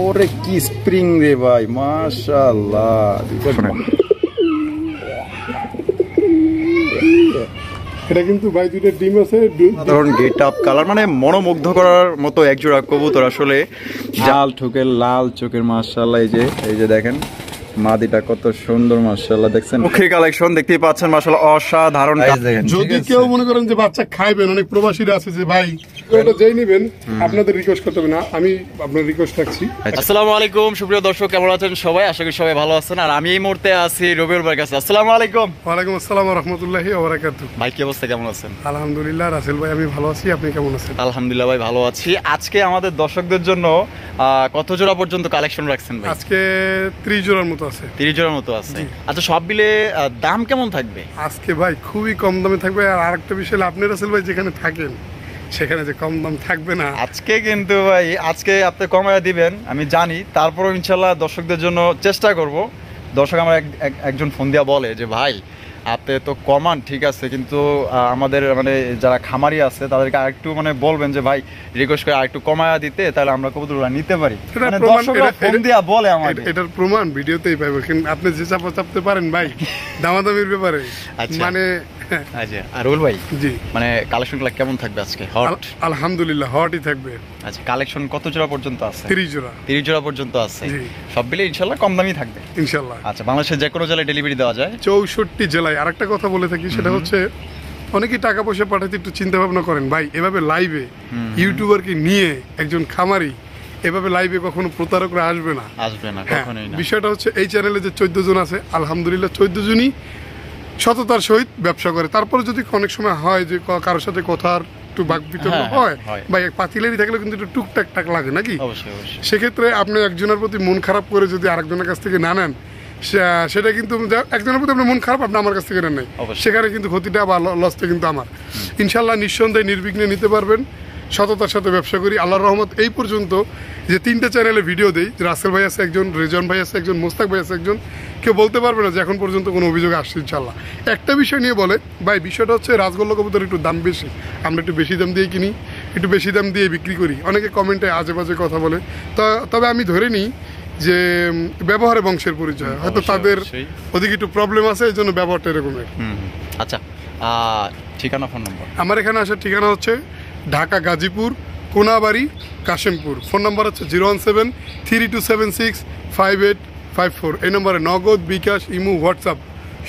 ওরে কি স্প্রিং রে ভাই, মাশাআল্লাহ। এটা কিন্তু ভাই দুইটা ডিম আছে, ধরুন গেট আপ কালার, মানে মনোমুগ্ধ করার মতো একজোড়া কবুতর আসলে। জাল ঠোকের লাল চোখের, মাশাআল্লাহ। এই যে দেখেন মাদিটা কত সুন্দর, মাশাআল্লাহ। দেখছেন মুখের কালেকশন দেখতেই পাচ্ছেন, মাশাআল্লাহ অসাধারণ। যদি কেউ মনে করেন যে বাচ্চা খাইবেন, অনেক প্রবাসীরা আছে যে ভাই এটা যেই নেবেন আপনাদের রিকোয়েস্ট করতে হবে না, আমি আপনার রিকোয়েস্ট রাখছি। আসসালামু আলাইকুম সুপ্রিয় দর্শক, কেমন আছেন সবাই? আশা করি সবাই ভালো আছেন। আর আমি এই মুহূর্তে আছি রবিউল ভাইয়ের কাছে। আসসালামু আলাইকুম। ওয়ালাইকুম আসসালাম ওয়া রাহমাতুল্লাহি ওয়া বারাকাতুহু। ভাই কি অবস্থা, কেমন আছেন? আলহামদুলিল্লাহ রাসেল ভাই, আমি ভালো আছি, আপনি কেমন আছেন? আলহামদুলিল্লাহ ভাই ভালো আছি। আজকে আমাদের দর্শকদের জন্য কত জোড়া পর্যন্ত কালেকশন রাখছেন ভাই? আজকে 30 জোড়ার মতো আছে। 30 জোড়ার মতো আছে। আচ্ছা, সব মিলে দাম কেমন থাকবে আজকে? ভাই খুবই কম দামে থাকবে। আর আরেকটা বিষয় হলো, আপনি রাসেল ভাই যেখানে থাকেন সেখানে যে কম দাম থাকবে না আজকে। কিন্তু ভাই আজকে আপনি কমায় দিবেন আমি জানি, তারপরও ইনশাল্লাহ দর্শকদের জন্য চেষ্টা করব। দর্শক আমার একজন ফোন দিয়া বলে যে ভাই আপনি তো কমান ঠিক আছে, কিন্তু আমাদের মানে যারা খামারি আছে তাদেরকে আরেকটু মানে বলবেন যে ভাই রিকোয়েস্ট করে আরেকটু কমায়া দিতে, তাহলে আমরা কবুতরগুলো নিতে পারি। মানে দর্শকরা ফোন দিয়া বলে আমাকে। এটার প্রমাণ ভিডিওতেই পাইবে। কিন্তু আপনি যে চাপতে পারেন ভাই দামাদামির ব্যাপারে, মানে আচ্ছা। আর রুল ভাই জি, মানে কালেকশনগুলো কেমন থাকবে আজকে? হট? আলহামদুলিল্লাহ হটই থাকবে। আচ্ছা, কালেকশন কত জোড়া পর্যন্ত আছে? 30 জোড়া। 30 জোড়া পর্যন্ত আছে। সব মিলে ইনশাআল্লাহ কম দামই থাকবে ইনশাআল্লাহ। আচ্ছা, বাংলাদেশের যে কোনো জেলায় ডেলিভারি দেওয়া যায়? 64 জেলায়। আরেকটা কথা বলে থাকি, সেটা হচ্ছে অনেকেই টাকা পয়সা পাঠাতে একটু চিন্তা ভাবনা করেন। ভাই এভাবে লাইভে ইউটিউবারকে নিয়ে একজন খামারি এভাবে লাইভে কখনো প্রতারকরা আসবে না, কখনোই না। বিষয়টা হচ্ছে এই চ্যানেলে যে 14 জন আছে, আলহামদুলিল্লাহ 14 জনই সততার সহিত ব্যবসা করে। তারপরে যদি অনেক সময় হয় যে কারোর সাথে কথার একটু বাক বিতর্ক হয় বা পাতিলেরই থাকলে কিন্তু একটু টুকটাক টাক লাগে নাকি, সেক্ষেত্রে আপনি একজনের প্রতি মন খারাপ করে যদি আরেকজনের কাছ থেকে না নেন, সেটা কিন্তু একজনের প্রতি আপনার মন খারাপ, আপনি আমার কাছ থেকে নেন নাই, সেখানে কিন্তু ক্ষতিটা বা লসটা কিন্তু আমার। ইনশাল্লাহ নিঃসন্দেহে নির্বিঘ্নে নিতে পারবেন। সততার সাথে ব্যবসা করি, আল্লাহর রহমত। এই পর্যন্ত যে 3টে চ্যানেলে ভিডিও দেই, রাসেল ভাই আছে একজন, রেজন ভাই আছে একজন, মোস্তাক ভাই আছে একজন, কেউ বলতে পারবে না যে এখন পর্যন্ত কোনো অভিযোগ আসছে। ইনশাল্লাহ একটা বিষয় নিয়ে বলে ভাই, বিষয়টা হচ্ছে রাজগোল্লা কবুতর একটু দাম বেশি, আমরা একটু বেশি দাম দিয়ে কিনি, একটু বেশি দাম দিয়ে বিক্রি করি। অনেকে কমেন্টে আজে বাজে কথা বলে, তবে আমি ধরে নিই যে ব্যবহারে বংশের পরিচয়, হয়তো তাদের ওদিকে একটু প্রবলেম আছে, এই জন্য ব্যবহারটা এরকমের। আচ্ছা, ঠিকানা ফোন নম্বর? আমার এখানে আসার ঠিকানা হচ্ছে ঢাকা গাজীপুর, কোনাবাড়ি, কাশেমপুর। ফোন নাম্বার হচ্ছে 01732765854। এই নম্বরে নগদ, বিকাশ, ইমো, হোয়াটসঅ্যাপ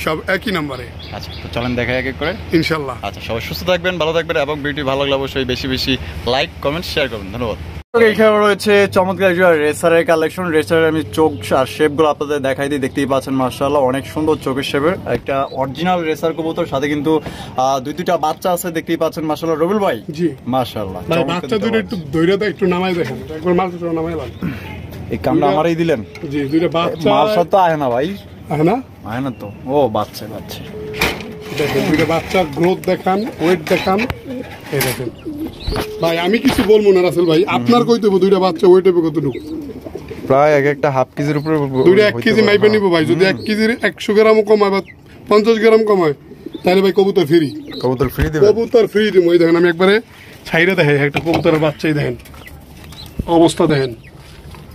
সব একই নম্বরে। আচ্ছা, তো চলেন দেখা এক এক করে ইনশাল্লাহ। আচ্ছা, সবাই সুস্থ থাকবেন, ভালো থাকবেন, এবং ভিডিও ভালো লাগলে অবশ্যই বেশি বেশি লাইক, কমেন্ট, শেয়ার করবেন। ধন্যবাদ। এখানে রয়েছে চমৎকার রেসারের কালেকশন। রেসারের আমি চোখ আর শেপগুলো আপনাদের দেখাই দিই, দেখতেই পাচ্ছেন মাশাআল্লাহ অনেক সুন্দর চোখের শেপের একটা অরিজিনাল রেসার কবুতর, সাথে কিন্তু দুইটা বাচ্চা আছে, দেখতেই পাচ্ছেন মাশাআল্লাহ। রবিউল ভাই জি মাশাআল্লাহ, বাচ্চা দুটো একটু দইরা দাও, একটু নামাই দেখেন, একবার মালটা নামাই লাল। এই কামটা আমারই দিলেন? জি, দুইটা বাচ্চা। মাশাআল্লাহ, তো আয় না ভাই, আয় না তো। ও বাচ্চা দেখেন, দুইটা বাচ্চার গ্রোথ দেখান, ওয়েট দেখান। এই দেখেন ভাই, আমি কিছু বলবো না রাসেল ভাই, আপনার কইতে হবে দুইটা বাচ্চা ওয়েট হবে কতটুকু? প্রায় একটা হাফ কেজির উপরে। দুইটা 1 কেজি মাইপে নিবো ভাই। যদি 1 কেজির 100 গ্রামও কমায় বা 50 গ্রাম কমায়, তাহলে ভাই কবুতর ফ্রি। কবুতর ফ্রি দেব? কবুতর ফ্রি দিব। এই দেখেন আমি একবারে ছাইরে দেখাই, একটা কবুতরের বাচ্চাই দেখেন, অবস্থা দেখেন,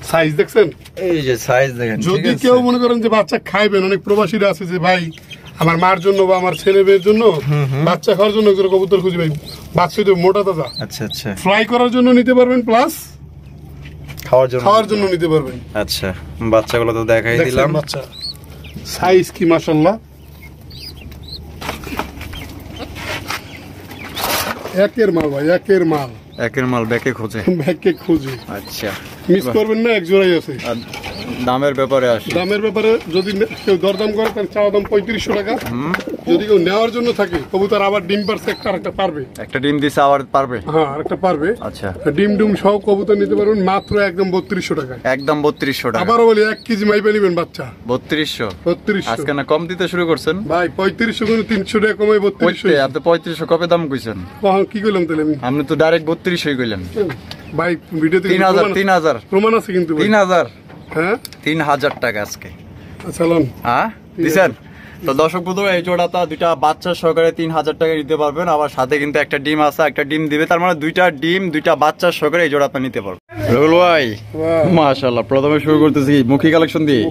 সাইজ দেখছেন? এই যে সাইজ দেখেন। যদি কেউ মনে করেন যে বাচ্চা খাইবেন, অনেক প্রবাসীরা আছে যে ভাই আমার মার জন্য বা আমার ছেলে মেয়ের জন্য বাচ্চা খাওয়ার জন্য কবুতর খুঁজি ভাই, বাচ্চা তো মোটা তাজা। আচ্ছা আচ্ছা, ফ্রাই করার জন্য নিতে পারবেন, প্লাস খাওয়ার জন্য নিতে পারবেন। আচ্ছা, বাচ্চাগুলো তো দেখাই দিলাম। বাচ্চা সাইজ কি মাশাআল্লাহ, একের মাল ভাই, একের মাল ব্যাকে খোঁজে। আচ্ছা, মিস করবেন না, এক জোড়াই আছে। দামের ব্যাপারে আসে, দামের ব্যাপারে যদি কেউ দরদাম করে তার চাওয়া দাম 3500 টাকা। যদি কেউ নেওয়ার জন্য থাকে, কবুতর আবার ডিম পারছে একটা পারবে, একটা ডিম দিছে আবার পারবে, হ্যাঁ আরেকটা পারবে। আচ্ছা, ডিম সহ কবুতর নিতে পারবেন মাত্র একদম 3200 টাকা। একদম 3200 টাকা। আবারও বলি 1 কেজি মাইপে নেবেন বাচ্চা 3200। আজকে না কম দিতে শুরু করছেন ভাই, 3500 করে 300 টাকা কমাই 3200। আপনি 3500 কবে দাম কইছেন? কি কইলাম তাহলে আমি তো ডাইরেক্ট 3200 কইলেন ভাই। ভিডিওতে 3000 প্রমাণ আছে কিন্তু 3000। হ্যাঁ 3000 টাকা আজকে। চলুন, হ্যাঁ দিছেন? তো দর্শক বন্ধুরা এই জোড়াটা দুইটা বাচ্চা সহকারে 3000 টাকা নিতে পারবেন, আবার সাথে কিন্তু একটা ডিম আছে, একটা ডিম দিবে, তার মানে দুইটা ডিম দুইটা বাচ্চা সহকারে এই জোড়াটা নিতে পারবেন। রুল ভাই মাশাআল্লাহ, প্রথমে শুরু করতেছি মুখী কালেকশন দিয়ে।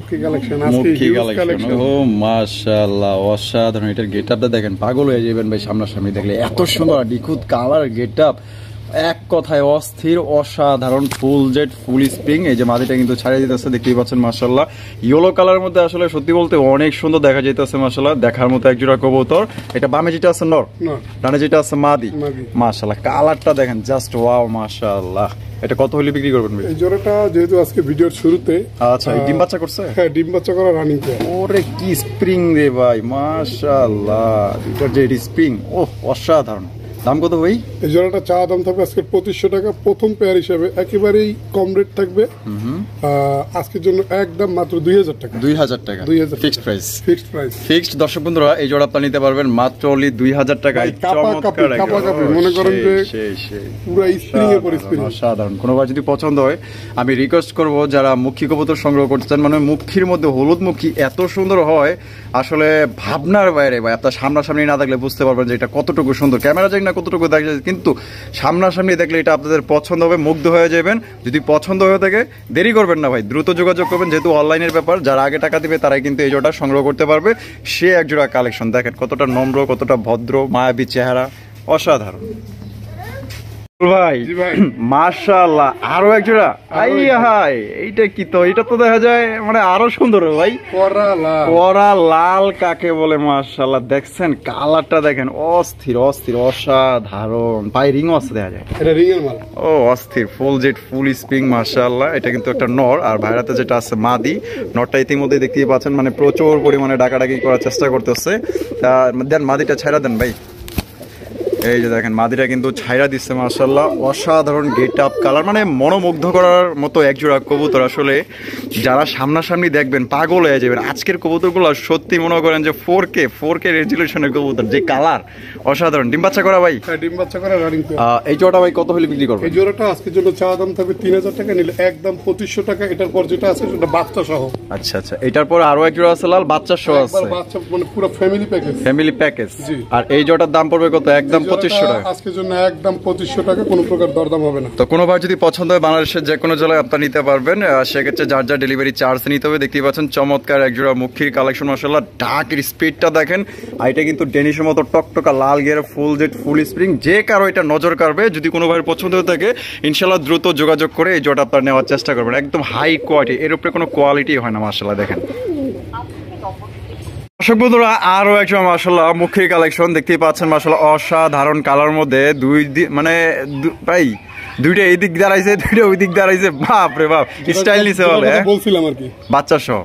মুখী কালেকশন, ও মাশাআল্লাহ অসাধারণ। এটার গেটআপটা দেখেন, পাগল হয়ে যাবেন ভাই সামনাসামনি দেখলে, এত সুন্দর নিখুঁত কালার গেটআপ, এক কথায় অস্থির অসাধারণ। ফুল জেড ফুল স্প্রিং, এই যে মাদিটা কিন্তু ছাড়িয়ে দিতেছে দেখতেই পাচ্ছেন মাশাআল্লাহ। ইয়েলো কালারের মধ্যে আসলে সত্যি বলতে অনেক সুন্দর দেখা যাইতেছে মাশাআল্লাহ, দেখার মতো এক জোড়া কবুতর। এটা বামে যেটা আছে নর, ডানে যেটা আছে মাদি। মাশাআল্লাহ কালারটা দেখেন জাস্ট ওয়াও মাশাআল্লাহ। এটা কত হলে বিক্রি করবেন ভাই? এই জোড়াটা যেহেতু আজকে ভিডিওর শুরুতে, আচ্ছা ডিম বাচ্চা করছে? হ্যাঁ ডিম বাচ্চা করা রানিং পেয়ার। ওরে কি স্প্রিং রে ভাই মাশাআল্লাহ, এটার যে স্প্রিং ও অসাধারণ। দাম কত ভাই? এই জোড়াটা চা দাম থাকবে আজকে 2500 টাকা, প্রথম পেয়ার হিসেবে একেবারেই কম রেট থাকবে আজকের জন্য, একদম মাত্র 2000 টাকা। 2000 টাকা fixed price? Fixed price, fixed. দর্শক বন্ধুরা এই জোড়া আপনি নিতে পারবেন মাত্র অনলি 2000 টাকায়। চমৎকার, মনে করেন যে পুরো স্প্রিং এর পর স্প্রিং, অসাধারণ। কোনোবার যদি পছন্দ হয় আমি রিকোয়েস্ট করব যারা মুখী কবুতর সংগ্রহ করতে চান, মানে মুখীর মধ্যে হলুদ মুখী এত সুন্দর হয় আসলে ভাবনার বাইরে ভাই। আপনার সামনাসামনি না দেখলে বুঝতে পারবেন যে এটা কতটুকু সুন্দর, ক্যামেরা যাই না কতটুকু দেখা যায়, কিন্তু সামনাসামনি দেখলে এটা আপনাদের পছন্দ হবে, মুগ্ধ হয়ে যাবেন। যদি পছন্দ হয়ে থাকে দেরি করবেন না ভাই, দ্রুত যোগাযোগ করবেন, যেহেতু অনলাইনের ব্যাপার। যারা আগে টাকা দিবে তারাই কিন্তু এই জোড়া সংগ্রহ করতে পারবে। সে এক জোড়া কালেকশন দেখেন, কতটা নম্র, কতটা ভদ্র, মায়াবী চেহারা, অসাধারণ ভাই। মাশাআল্লাহ আরো এক জোড়া, এইটা কি? তো এটা তো দেখা যায় মানে আরো সুন্দর ভাই, করা লাল কাকে বলে। মাশাআল্লাহ দেখছেন কালারটা দেখেন, অস্থির অস্থির অসাধারণ। পায়ে রিংও আছে দেখা যায়, এটা রিং এর মাল। ও অস্থির, ফুল জেড ফুল স্প্রিং মাশাআল্লাহ। এটা কিন্তু একটা নর, আর ভাইরাতে যেটা আছে মাদি। নরটা ইতিমধ্যে দেখতেই পাচ্ছেন মানে প্রচুর পরিমাণে ডাকাডাকি করার চেষ্টা করতেছে। দেন মাদিটা ছাইরা দেন ভাই। এই যে দেখেন মাদিরা কিন্তু ছাইরা দিচ্ছে মাশাআল্লাহ, অসাধারণ গেট আপ কালার, মানে মনোমুগ্ধ করার মতো একজোড়া কবুতর। আসলে যারা সামনাসামনি দেখবেন পাগল হয়ে যাবেন। আজকের কবুতরগুলো সত্যি মনে করেন যে 4K রেজুলেশনের কবুতর, যে কালার অসাধারণ। ডিম বাচ্চা করা ভাই? হ্যাঁ ডিম বাচ্চা করা রানিং। এই জোড়াটা ভাই কত হলে বিক্রি করবেন? এই জোড়াটা আজকের জন্য চা দাম থাকবে 3000 টাকা, নিলে একদম 2500 টাকা। এটার পর যেটা আছে সেটা বাচ্চা সহ। আচ্ছা আচ্ছা, এটার পর আরো এক জোড়া আছে লাল, বাচ্চা সহ আছে, বাচ্চা মানে পুরো ফ্যামিলি প্যাকেজ। Family package. আর এই জোড়াটার দাম পড়বে কত? একদম 2500 টাকা আজকের জন্য, একদম 2500 টাকা, কোনো প্রকার দরদাম হবে না। তো কোনোবার যদি পছন্দ হয় বাংলাদেশের যে কোনো জেলায় আপনারা নিতে পারবেন, সেক্ষেত্রে যার যার ডেলিভারি চার্জ নিতে হবে। দেখতেই পাচ্ছেন চমৎকার একজোড়া মুখীর কালেকশন মাশাআল্লাহ। ডাকের স্পিডটা দেখেন, আর এটা কিন্তু ডেনিশের মতো টকটকা লাল গিয়ার ফুল জেড ফুল স্প্রিং। যে কারো এটা নজর কাড়বে, যদি কোনো ভাইয়ের পছন্দ হয়ে থাকে ইনশাআল্লাহ দ্রুত যোগাযোগ করে এই জোড়া আপনারা নেওয়ার চেষ্টা করবেন। একদম হাই কোয়ালিটি, এর উপরে কোনো কোয়ালিটি হয় না মাশাআল্লাহ। দেখেন দর্শক বন্ধুরা আরো একজন মাশাআল্লাহ মুখীর কালেকশন দেখতেই পাচ্ছেন মাশাআল্লাহ, অসাধারণ কালার মধ্যে মানে ভাই দুইটা এই দিক দাঁড়াইছে, দুইটা ওই দিক দাঁড়াইছে, বাপ রে বাপ স্টাইল নিছে বলে। বলছিলাম আর কি, বাচ্চা সহ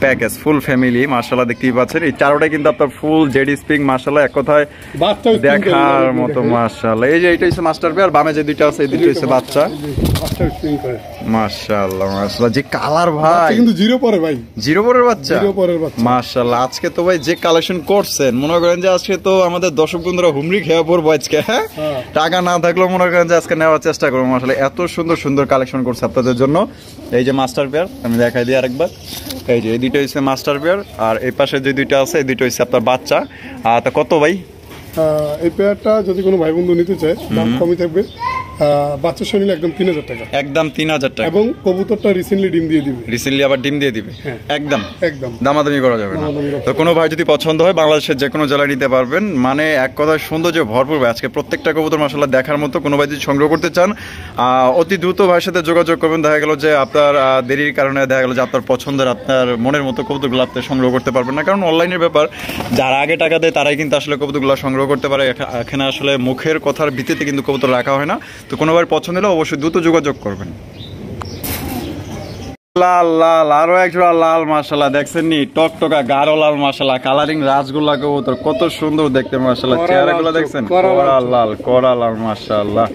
প্যাকেজ ফুল ফ্যামিলি মাশাআল্লাহ দেখতেই পাচ্ছেন। এই চারোটা কিন্তু আপনার ফুল জেডি স্প্রিং মাশাআল্লাহ, এক কথায় দেখার মতো মাশাআল্লাহ। এই যে এটা হচ্ছে মাস্টার পেয়ার, বামে যে দুইটা আছে এই দুইটা হচ্ছে বাচ্চা মাশাআল্লাহ মাশাআল্লাহ। যে কালার ভাই, কিন্তু জিরো পরের বাচ্চা মাশাআল্লাহ। আজকে তো ভাই যে কালেকশন করছেন মনে করেন যে আজকে তো আমাদের দর্শক বন্ধুরা হুমড়ি খেয়ে পড়বো আজকে। হ্যাঁ টাকা না থাকলেও মনে করেন যে আজকে নেওয়ার চেষ্টা করবো মাশাআল্লাহ। এত সুন্দর সুন্দর কালেকশন করছে আপনাদের জন্য। এই যে মাস্টার পেয়ার আমি দেখাই দিই আরেকবার, এই যে এই দুইটা হচ্ছে মাস্টার পেয়ার, আর এই পাশে যে দুইটা আছে এই দুইটা হচ্ছে আপনার বাচ্চা। তা কত ভাই? এই পেয়ারটা যদি কোনো ভাই বন্ধু নিতে চায় দাম কমই থাকবে, বাচ্চা সহ নিলে একদম 3000 টাকা, একদম 3000 টাকা। এবং কবুতরটা রিসেন্টলি ডিম দিয়ে দিবে, আবার ডিম দিয়ে দিবে, একদম দামাদামি করা যাবে না। তো কোনো ভাই যদি পছন্দ হয় বাংলাদেশের যে কোনো জেলায় নিতে পারবেন, মানে এক কথায় সৌন্দর্য ভরপুর ভাই। আজকে প্রত্যেকটা কবুতর মাশাআল্লাহ দেখার মতো। কোনো ভাই যদি সংগ্রহ করতে চান অতি দ্রুত ভাইয়ের সাথে যোগাযোগ করবেন। দেখা গেল যে আপনার দেরির কারণে দেখা গেল যে আপনার পছন্দের আপনার মনের মতো কবুতরগুলো আপনি সংগ্রহ করতে পারবেন না, কারণ অনলাইনের ব্যাপার। যারা আগে টাকা দেয় তারাই কিন্তু আসলে কবুতরগুলো সংগ্রহ করতে পারে। এখানে আসলে মুখের কথার ভিত্তিতে কিন্তু কবুতর রাখা হয় না। তো কোনোবার পছন্দ হলে অবশ্যই দ্রুত যোগাযোগ করবেন। লাল লাল আরো একজোড়া লাল মাশাআল্লাহ, দেখছেন নি টকটকা গাঢ় লাল মাশাআল্লাহ, কালারিং রাজগোল্লা কবুতর কত সুন্দর দেখতে মাশাআল্লাহ। চেহারাগুলো দেখছেন কড়া লাল মাশাআল্লাহ,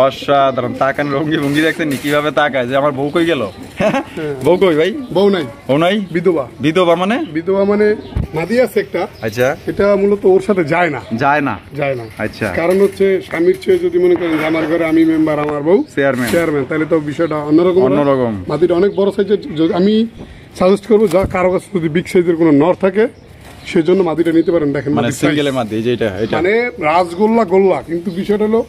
অসাধারণ। তাকান রঙ্গি ভঙ্গি দেখছেন নি কিভাবে তাকায়, যে আমার বউ কই গেল? বউ কই ভাই? বউ নাই বিধবা মানে মাদি আছে একটা। আচ্ছা, এটা মূলত ওর সাথে যায় না। আচ্ছা, কারণ হচ্ছে স্বামীর চেয়ে যদি মনে করেন আমার ঘরে আমি মেম্বার, আমার বউ চেয়ারম্যান, তাহলে তো বিষয়টা অন্যরকম। মাদিটা অনেক বড় সাইজের। আমি সাজেস্ট করবো যা কারো কাছে যদি বিগ সাইজের কোনো নর থাকে সেজন্য মাদিটা নিতে পারেন। দেখেন মানে সিঙ্গেলের মাদি যেটা এটা মানে রাজগোল্লা গোল্লা, কিন্তু বিষয়টা হলো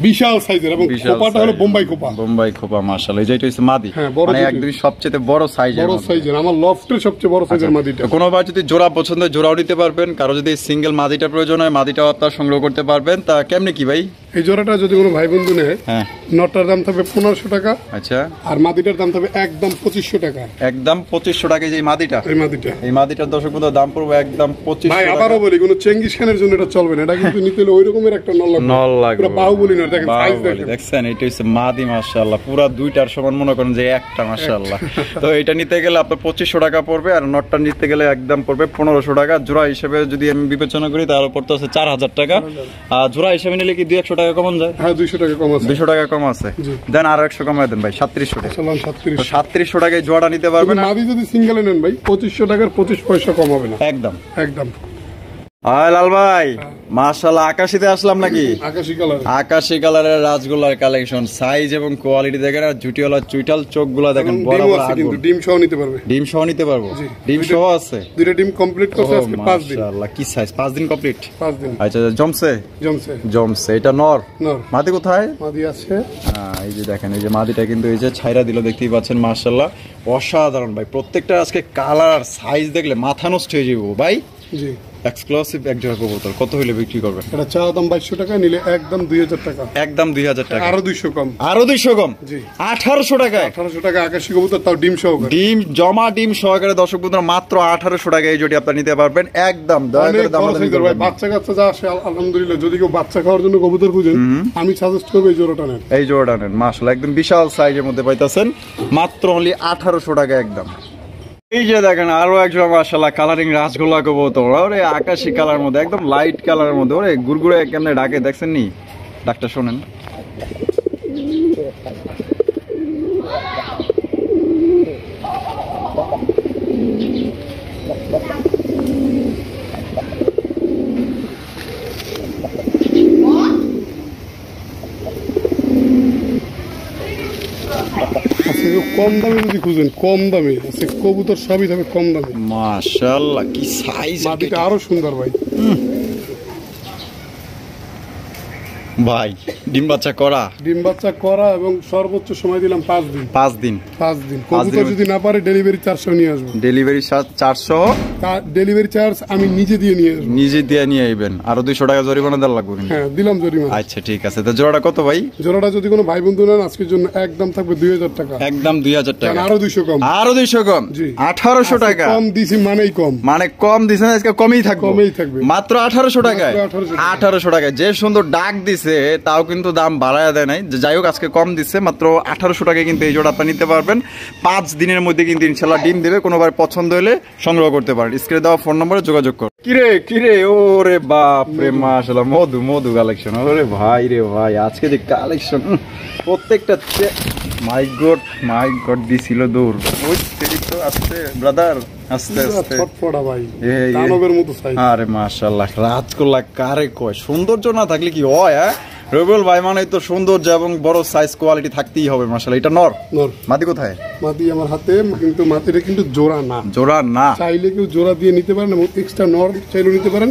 বিশাল সাইজের এবং খোপাটা হলো বোম্বাই খোপা। বোম্বাই খোপা মাশাআল্লাহ, যেটা হচ্ছে মাদি, হ্যাঁ, বড় মানে একদম সবচেয়ে বড় সাইজের। বড় সাইজের আমার লফটের সবচেয়ে বড় সাইজের মাদিটা। কোনোবার যদি জোড়া পছন্দ হয় জোড়াও নিতে পারবেন, কারো যদি সিঙ্গেল মাদিটা প্রয়োজন হয় মাদিটাও আপনারা সংগ্রহ করতে পারবেন। তা কেমনে কি ভাই এই জোড়াটা যদি কোনো ভাই বন্ধু নেয়, হ্যাঁ, নটার দাম থাকবে 1500 টাকা, আচ্ছা, আর মাদিটার দাম থাকবে একদম 2500 টাকা। একদম 2500 টাকা যে মাদিটা, এই মাদিটার দর্শক বন্ধু দাম পড়বে একদম 2500 ভাই। টাকা। আবারও বলি, কোনো চেঙ্গিস খানের জন্য এটা চলবে না, এটা কিন্তু নিতে হলে ওই রকমের একটা নল লাগবে, পুরো বাহুবলী নর। দেখেন সাইজ দেখছেন, এটা হচ্ছে মাদি মাশাআল্লাহ, পুরো দুইটার সমান মনে করেন যে একটা মাশাআল্লাহ। তো এটা নিতে গেলে আপনার 2500 টাকা পড়বে, আর নটটা নিতে গেলে একদম পড়বে 1500 টাকা। জোড়া হিসেবে যদি আমি বিবেচনা করি তাহলে পড়তে হচ্ছে 4000 টাকা। আর জোড়া হিসেবে নিলে কি 200 টাকা কমন যায়? হ্যাঁ, 200 টাকা কম আছে। 200 টাকা কম আছে, দেন আরো 100 কমায় দেন ভাই, 3700 টাকা। 3700 টাকায় জোড়া নিতে পারবেন। মাদি যদি সিঙ্গেলে নেন ভাই 2500 টাকার 25 পয়সা কম হবে না, একদম একদম। আয় লাল ভাই মাশাআল্লাহ, আকাশিতে আসলাম নাকি? আকাশি কালারের রাজগোল্লার কালেকশন, সাইজ এবং কোয়ালিটি দেখেন, আর জুটিওয়ালা চুইটাল চোখগুলা দেখেন, বড় বড় আগুন। ডিম সহ নিতে পারবে। ডিম সহ নিতে পারবো? ডিম সহ আছে, দুইটা ডিম কমপ্লিট করছে আজকে 5 দিন। মাশাআল্লাহ, কি সাইজ, 5 দিন কমপ্লিট? 5 দিন। আচ্ছা, জমছে। এটা নর? মাদি কোথায়? মাদি আছে, এই যে দেখেন, এই যে মাদিটা কিন্তু এই যে ছাইরা দিল, দেখতেই পাচ্ছেন মাশাআল্লাহ, অসাধারণ ভাই। প্রত্যেকটা আজকে কালার সাইজ দেখলে মাথা নষ্ট হয়ে যাবো ভাই। জি, এক্সক্লুসিভ এক জোড়া কবুতর। কত হইলে বিক্রি করবেন? এটা চা দাম 2200 টাকা, নিলে একদম 2000 টাকা। একদম 2000 টাকা, আরো 200 কম। আরো 200 কম? জি, 1800 টাকা। 1800 টাকা আকাশী কবুতর, তাও ডিম সহকারে। ডিম জমা, ডিম সহকারে দর্শক বন্ধুরা মাত্র 1800 টাকা এই জোড়ি আপনি নিতে পারবেন একদম। দয়া করে দাম বলে ভাই, বাচ্চা কাচ্চা যা আসে আলহামদুলিল্লাহ। যদি কেউ বাচ্চা খাওয়ার জন্য কবুতর খুঁজেন, আমি সাজেস্ট করব এই জোড়াটা নেন। এই জোড়াটা নেন মাশাআল্লাহ, একদম বিশাল সাইজের মধ্যে পাইতাছেন মাত্র অনলি 1800 টাকা একদম। এই যে দেখেন আরো একজন মাশাআল্লাহ কালারিং রাজগোল্লা কবুতর, ওরে আকাশি কালার মধ্যে, একদম লাইট কালারের মধ্যে, ওরে গুড়গুড়ে কেমনে ডাকে দেখছেন নি? ডাকটা শোনেন। কম দামে যদি খুঁজেন, কম দামে আছে কবুতর, সবই থাকবে কম দামে। মাশাআল্লাহ, কি সাইজ, মাটিটা আরো সুন্দর ভাই। ভাই ডিম বাচ্চা করা এবং সর্বোচ্চ সময় দিলাম 5 দিন। 5 দিন কবুতর যদি না পারে ডেলিভারি চার্জ নিয়ে আসবো। ডেলিভারি চার্জ 400, ডেলিভারি চার্জ আমি নিজে দিয়ে নিয়ে আসবেন। আরো 200 টাকা জরিমানা দেওয়া লাগবে। হ্যাঁ, দিলাম জরিমানা। আচ্ছা ঠিক আছে। তো জোড়াটা কত ভাই? জোড়াটা যদি কোনো ভাই বন্ধু নেন আজকের জন্য একদম থাকবে 2000 টাকা। একদম 2000 টাকা, আরো 200 কম। আরো 200 কম, 1800 টাকা কম দিছি, মানেই কম, মানে কম দিছেন আজকে, কমই থাকবে মাত্র 1800 টাকায়। 1800 টাকায় যে সুন্দর ডাক দিছে, তাও কিন্তু দাম বাড়ায় দেয় নাই। যাই হোক, আজকে কম দিচ্ছে মাত্র 1800 টাকায় কিন্তু এই জোড়া আপনি নিতে পারবেন। 5 দিনের মধ্যে কিন্তু ইনশাআল্লাহ ডিম দেবে। কোনোবার পছন্দ হলে সংগ্রহ করতে পারেন। স্ক্রিনে দেওয়া ফোন নম্বরে যোগাযোগ করুন। কিরে ওরে বাপ রে, মাশাআল্লাহ মধু কালেকশন। ওরে ভাই রে ভাই, আজকে যে কালেকশন প্রত্যেকটা, মাই গড দিছিল দূর। ওই তো আসছে ব্রাদার, আস্তে ছটফটা ভাই, দানবের মতো সাইজ। আরে মাশাআল্লাহ, রাজগোল্লা কারে কয়, সৌন্দর্য না থাকলে কি হয়? রবিউল ভাই মানে তো সৌন্দর্য এবং বড় সাইজ কোয়ালিটি থাকতেই হবে মাশাআল্লাহ। এটা নর? মাদি কোথায়? মাদি আমার হাতে, কিন্তু মাদিটা কিন্তু জোড়া না। চাইলে কেউ জোড়া দিয়ে নিতে পারেন এবং এক্সট্রা নর চাইলেও নিতে পারেন।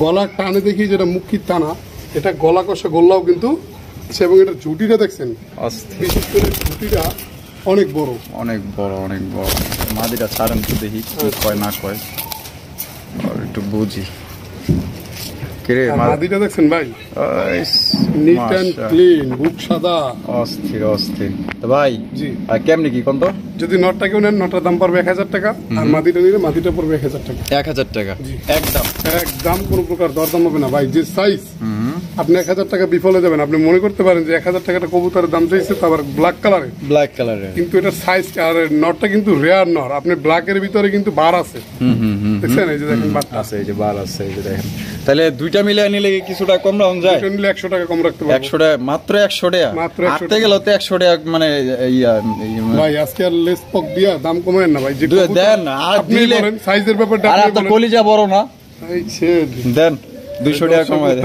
গলা টানে দেখি যেটা মুখি টানা, এটা গলা কষা গোল্লাও কিন্তু, এবং এটা ঝুটিটা দেখছেন, বিশেষ করে ঝুটিটা অনেক বড়। মাদিটা ছাড়েন তো দেখি কি কয় না কয়, একটু বুঝি। মাদিটা দেখছেন ভাই, নিট এন্ড ক্লিন, বুক সাদা, অস্থির। তো ভাই জি, আর কেমনে কি কোন? তো যদি নটটা কেউ নেন, নটটার দাম পড়বে 1000 টাকা, আর মাদিটা নিলে মাদিটা পড়বে 1000 টাকা। 1000 টাকা একদম, কোনো প্রকার দরদাম হবে না ভাই। যে সাইজ, আপনি 1000 টাকা বিফলে যাবেন। আপনি মনে করতে পারেন যে 1000 টাকাটা কবুতরের দাম চাইছে, তো আবার ব্ল্যাক কালারে, কিন্তু এটা সাইজ আর নটটা কিন্তু রেয়ার নর। আপনি ব্ল্যাকের ভিতরে কিন্তু বার আছে, দেখছেন? এই যে দেখেন বারটা আছে, এই যে বার আছে, এই যে দেখেন। তাহলে দুইটা মিলে নিলে কিছুটা কম রাখুন যায়? দুইটা নিলে 100 টাকা কম রাখতে পারবো। 100 টাকা, মাত্র 100 টাকা। আটতে গেল তো 100 টাকা, মানে ভাই আজকে আর লেস পক দিয়া দাম কমেন না ভাই। যে দেন না, আর দিলে সাইজের ব্যাপারটা, আর আপনার কলিজা বড় না, এই দেন 200 টাকা কমায় দেন।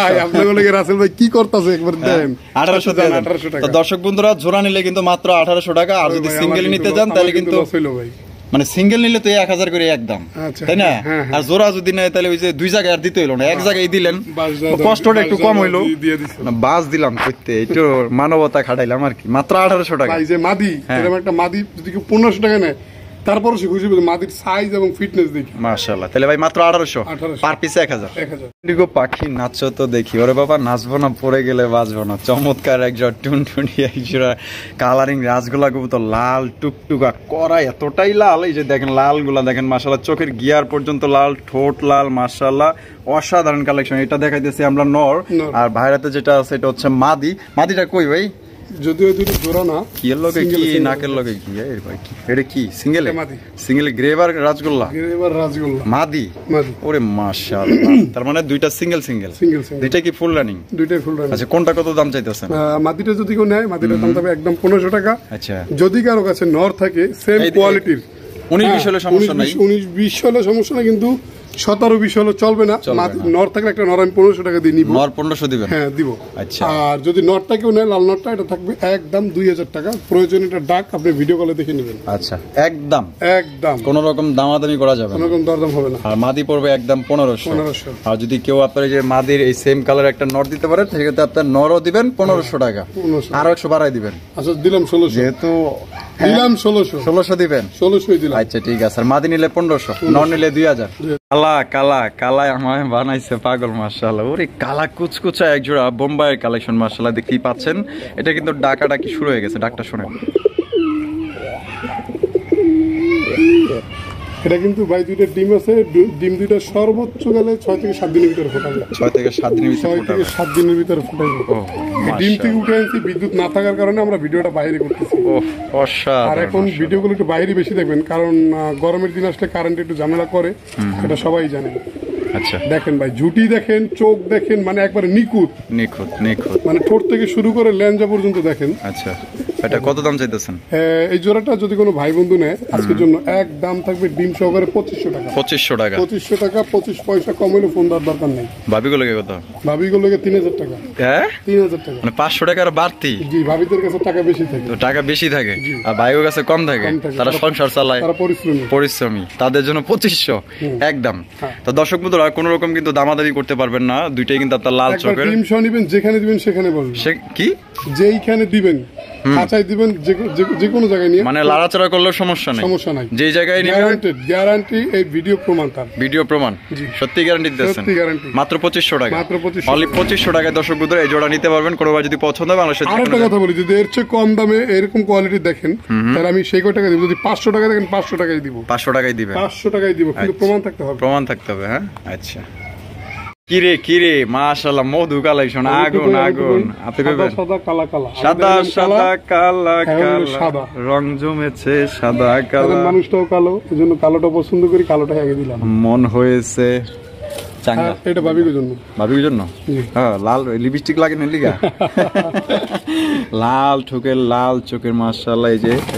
ভাই 1800 আপনাদের লাগে রাসেল ভাই কি করতেছে একবার দেন 1800 দিয়ে দেন। 1800 টাকা। তো দর্শক বন্ধুরা জোড়া নিলে কিন্তু মাত্র 1800 টাকা, আর যদি ভাই, সিঙ্গেল আমার নিতে যান তাহলে কিন্তু লস হইলো ভাই। মানে সিঙ্গেল নিলে তো 1000 করে একদম, আচ্ছা, তাই না? হ্যাঁ, হ্যাঁ। আর জোড়া যদি নেয় তাহলে ওই যে দুই জায়গায় আর দিতে হইলো না, এক জায়গায় দিলেন, কষ্টটা একটু কম হইলো। দিয়ে দিছে। না, বাস দিলাম করতে একটু মানবতা খাটাইলাম আর কি, মাত্র 1800 টাকা। ভাই যে মাদি, হ্যাঁ। এরকম একটা মাদি যদি কেউ 1500 টাকা নেয় তারপরও সে খুশি হবে মাদির সাইজ এবং ফিটনেস দেখি। মাশাআল্লাহ, তাহলে ভাই মাত্র 1800, 1800 পার পিসে 1000। 1000। ইন্ডিগো পাখি নাচো তো দেখি, ওরে বাবা নাচবো না পড়ে গেলে বাঁচবো না। চমৎকার একজোড়া টুনটুনি, একজোড়া কালারিং রাজগোলা কবুতর, লাল টুকটুকা করা, এতটাই লাল, এই যে দেখেন লাল গুলা দেখেন মাশাআল্লাহ, চোখের গিয়ার পর্যন্ত লাল, ঠোঁট লাল, মাশাআল্লাহ অসাধারণ কালেকশন। এটা দেখাইতেছি আমরা নর, আর ভাইরাতে যেটা আছে এটা হচ্ছে মাদি। মাদিটা কই ভাই? যদিও দুটো জোড়া না, কি এর লগে কি নাকের লগে কি এই ভাই, কি এটা কি সিঙ্গেল? মাদি। সিঙ্গেল গ্রেভার রাজগোল্লা এবার রাজগোল্লা মাদি। মাদি। ওরে মাশাআল্লাহ, তার মানে দুইটা সিঙ্গেল সিঙ্গেল, সিঙ্গেল সিঙ্গেল দুইটা কি ফুল রানিং? দুইটাই ফুল রান। আচ্ছা, কোনটা কত দাম চাইতেছেন? মাদিটা যদি কেউ নেয় মাদিটার দাম তবে একদম 1500 টাকা। আচ্ছা, যদি কারো কাছে নর থাকে সেম এই- কোয়ালিটির, 19-20 হলে সমস্যা নাই। 19-20 হলে সমস্যা নাই, কিন্তু 17-20 হলে চলবে না। চলবে না। নর থাকলে একটা নর আমি 1500 টাকা দিয়ে নিব। নর 1500 দিবেন? হ্যাঁ দিব। আচ্ছা। আর যদি নটটা কেউ নেয়, লাল নটটা, এটা থাকবে একদম 2000 টাকা। প্রয়োজন এটা ডাক আপনি ভিডিও কলে দেখে নেবেন। আচ্ছা, একদম একদম কোন রকম দামাদামি করা যাবে কোনো না। রকম দরদাম হবে না। আর মাদি পড়বে একদম 1500। 1500। আর যদি কেউ আপনার এই যে মাদির এই সেম কালার একটা নর দিতে পারে, সেক্ষেত্রে আপনার নরও দিবেন 1500 টাকা, 1500। আরো 100 বাড়াই দিবেন। আচ্ছা দিলাম 1600। যেহেতু দিলাম 1600। 1600 দিবেন। 1600 দিলাম। আচ্ছা ঠিক আছে। আর মাদি নিলে 1500, নর নিলে 2000। কালা কালা কালায় আমায় বানাইছে পাগল মাশাআল্লাহ। ওরে কালা কুচকুচা এক জোড়া বোম্বাইয়ের কালেকশন মাশাআল্লাহ, দেখতেই পাচ্ছেন। এটা কিন্তু ডাকাডাকি শুরু হয়ে গেছে, ডাকটা শুনেন। এটা কিন্তু ভাই দুইটা ডিম আছে, ডিম দুইটা সর্বোচ্চ গেলে 6 থেকে 7 দিনের ভিতরে ফোটাবে। 6 থেকে 7 দিনের ভিতরে 6 থেকে ফোটাবে। 7 দিনের ভিতরে ফোটাবে। ও ডিম থেকে উঠে আনছি, বিদ্যুৎ না থাকার কারণে আমরা ভিডিওটা বাইরে করতেছি। ও আর অসাধারণ। এখন ভিডিওগুলো একটু বাইরে বেশি দেখবেন, কারণ গরমের দিন আসলে কারেন্ট একটু ঝামেলা করে, এটা সবাই জানে। আচ্ছা, দেখেন ভাই, ঝুটি দেখেন, চোখ দেখেন, মানে একবারে নিখুঁত, নিখুঁত নিখুঁত। মানে ঠোঁট থেকে শুরু করে ল্যাঞ্জা পর্যন্ত দেখেন। আচ্ছা, এটা কত দাম চাইতেছেন? এই জোড়াটা যদি কোনো ভাই বন্ধু নেয় আজকের জন্য এক দাম থাকবে ডিম সহকারে 2500 টাকা। 2500 টাকা। 2500 টাকা, 25 পয়সা কম হলে ফোন দেওয়ার দরকার নেই। ভাবিগুলোকে কত? ভাবিগুলোকে 3000 টাকা। হ্যাঁ, 3000 টাকা। মানে 500 টাকার বাড়তি। জি, ভাবিদের কাছে টাকা বেশি থাকে, তো টাকা বেশি থাকে, আর ভাইয়ের কাছে কম থাকে। কম থাকে। তারা সংসার চালায়, তারা পরিশ্রমী। পরিশ্রমী, তাদের জন্য 2500 একদম। হ্যাঁ। তো দর্শক বন্ধুরা কোন রকম কিন্তু দামাদামি করতে পারবেন না, দুইটাই কিন্তু আপনার লাল একবার চোখের। ডিম সহ নিবেন, যেখানে দিবেন সেখানে বলবেন, সে কি যেইখানে দিবেন খাঁচায় দিবেন, যে কোনো জায়গায় নিয়ে মানে লাড়াচাড়া করলেও সমস্যা নেই, সমস্যা নাই। যে জায়গায় নেবেন। গ্যারান্টেড, গ্যারান্টি, এই ভিডিও প্রমাণ তার। ভিডিও প্রমাণ, জি। সত্যি গ্যারান্টি দিচ্ছেন। সত্যি গ্যারান্টি। মাত্র 2500 টাকা, মাত্র 2500 অনলি 2500 টাকায় দর্শক বন্ধুরা এই জোড়া নিতে পারবেন। কোনোবার যদি পছন্দ হয় বাংলাদেশের যে আরেকটা কোনো কথা বলি, যদি এর চেয়ে কম দামে এরকম কোয়ালিটি দেখেন তাহলে আমি সেই কয় টাকা দিব। যদি 500 টাকা দেখেন 500 টাকাই দিব, 500 টাকাই দিবেন। 500 টাকাই দিব, কিন্তু আচ্ছা। প্রমাণ থাকতে হবে। প্রমাণ থাকতে হবে। হ্যাঁ, আচ্ছা। কিরে কিরে মাশাআল্লাহ, মধু কালেকশন, আগুন আগুন। আপনি সাদা কইবেন সাদা কালা কালা, সাদা সাদা কালা হ্যাঁ, ওগুলো কালা, সাদা। রং জমেছে সাদা কারণ কালা, মানুষটাও কালো, এই জন্য কালোটা পছন্দ করি, কালোটাই আগে দিলাম। মন হয়েছে চাঙ্গা। হ্যাঁ, এটা ভাবির জন্য। ভাবির জন্য? জি। হ্যাঁ, লাল লিপস্টিক লাগে না লিগা। লাল ঠোকের লাল চোখের মাশাআল্লাহ।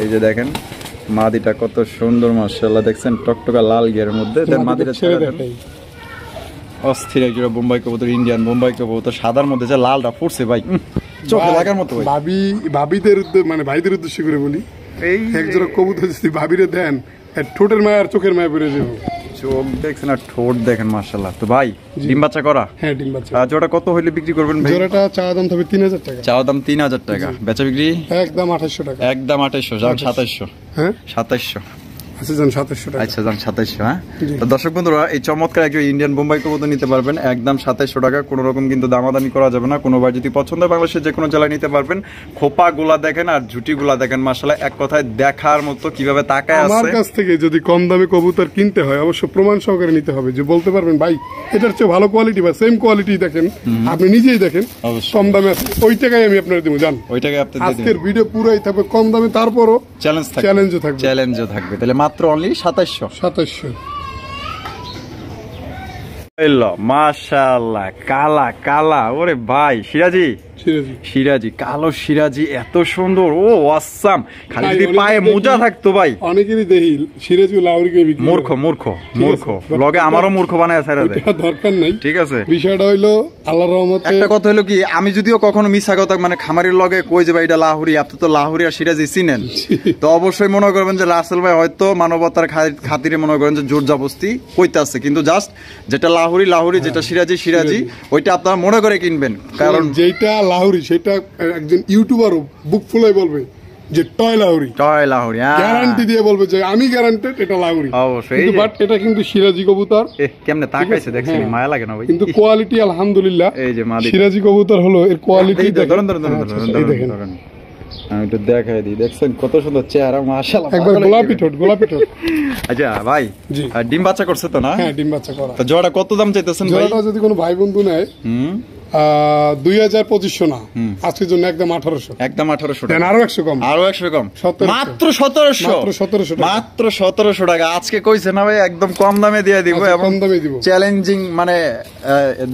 এই যে দেখেন মাদিটা কত সুন্দর মাশাআল্লাহ, দেখছেন টকটকা লাল গিয়ারের মধ্যে। দেন মাদিটা ছেড়ে ছেড়ে দেন। দেখাই। অস্থির একজোড়া বোম্বাই কবুতর, ইন্ডিয়ান বোম্বাই কবুতর, সাদার মধ্যে যে লালটা ফুটছে ভাই, চোখে লাগার মতো ভাই। ভাবিদের মানে ভাইদের উদ্দেশ্য করে বলি, এই একজোড়া কবুতর যদি ভাবিরে দেন, এর ঠোঁটের মায়া আর চোখের মায়া বেড়ে যাবো। চোখ দেখছেন আর ঠোঁট দেখেন মাশাআল্লাহ। তো ভাই ডিম বাচ্চা করা হ্যাঁ, ডিম বাচ্চা। জোড়া কত হইলে বিক্রি করবেন ভাই? জোড়াটা চাওয়া দাম থাকবে 3000 টাকা। চাওয়া দাম 3000 টাকা, বেচা বিক্রি একদম 2800 টাকা। একদম 2800, যান 2700। হ্যাঁ, 2700, আচ্ছা যান 2700 টাকা। আচ্ছা যান 2700। হ্যাঁ, জি। তো দর্শক বন্ধুরা এই চমৎকার একজন ইন্ডিয়ান বোম্বাই কবুতর নিতে পারবেন একদম 2700 টাকা। কোনো রকম কিন্তু দামাদামি করা যাবে না। কোনোবার যদি পছন্দ হয় বাংলাদেশের যে কোনো জেলায় নিতে পারবেন। খোপা গুলা দেখেন আর ঝুটি গুলা দেখেন মাশাআল্লাহ, এক কথায় দেখার মতো কিভাবে তাকায় আমার আছে। কাছ থেকে যদি কম দামে কবুতর কিনতে হয় অবশ্য প্রমাণ সহকারে নিতে হবে, যে বলতে পারবেন ভাই এটার চেয়ে ভালো কোয়ালিটি বা সেম কোয়ালিটি দেখেন, আপনি নিজেই দেখেন অবশ্যই। কম দামে আছে, ওই টাকায় আমি আপনার দেবো। জান ওইটাকে আপনি দিয়ে আজকের দিন। ভিডিও পুরাই থাকবে কম দামে, তারপরও চ্যালেঞ্জ থাকবে, চ্যালেঞ্জও থাকবে। চ্যালেঞ্জও থাকবে। তাহলে মাত্র অনলি 2700। 2700। মাশাআল্লাহ, কালা কালা, ওরে ভাই সিরাজি, সিরাজি সিরাজি, কালো সিরাজি, এত সুন্দর, ও আসাম। খালি যদি পায়ে মোজা থাকতো ভাই। অনেকেরই দেখি সিরাজি লাউরিকে বিক্রি। মূর্খ মূর্খ মূর্খ, লগে আমারও মূর্খ বানায় ছাইরা দেয়, দরকার নাই। ঠিক আছে, বিষয়টা হইলো আল্লাহর রহমতে। একটা কথা হলো কি, আমি যদিও কখনো মিছা কথা মানে খামারির লগে কই যে ভাই এটা লাহুরি, আপনি তো লাহুরি আর সিরাজি চিনেন, তো অবশ্যই মনে করবেন যে রাসেল ভাই হয়তো মানবতার খাতিরে মনে করেন যে জোর জবরদস্তি কইতাছে, কিন্তু জাস্ট যেটা লাহুরি লাহুরি, যেটা সিরাজি সিরাজি, ওইটা আপনারা মনে করে কিনবেন। কারণ যেটা লাহুরি সেটা একজন ইউটিউবারও বুক ফুলাই বলবে যে টয় লাহুরি, টয় লাহুরি, গ্যারান্টি দিয়ে বলবে যে আমি গ্যারান্টেড এটা লাহুরি। অবশ্যই, বাট এটা কিন্তু সিরাজি কবুতর। কেমনে তাকাইছে দেখছেন, মায়া লাগে না ভাই? কিন্তু কোয়ালিটি আলহামদুলিল্লাহ, এই যে মাদি সিরাজি কবুতর হলো এর কোয়ালিটি। ধরুন ধরুন ধরুন ধরুন, আমি একটু দেখাই দিই, দেখছেন কত সুন্দর চেহারা, মাশাআল্লাহ, একবার গোলাপি ঠোঁট, গোলাপি ঠোঁট। আচ্ছা ভাই, জি, ডিম বাচ্চা করছে তো না? হ্যাঁ, ডিম বাচ্চা করা। তো জোড়া কত দাম চাইতেছেন ভাই? জোড়াটা যদি কোনো ভাই বন্ধু নেয় 2025 না, আজকের জন্য একদম 1800, একদম 1800 দেন টাকা, আরো 100 কম, আরো 100 কম, 1700, মাত্র 1700, মাত্র 1700 টাকা। আজকে কইছে না ভাই, একদম কম দামে দিয়ে দিব, এবং কম দামে দিব, চ্যালেঞ্জিং মানে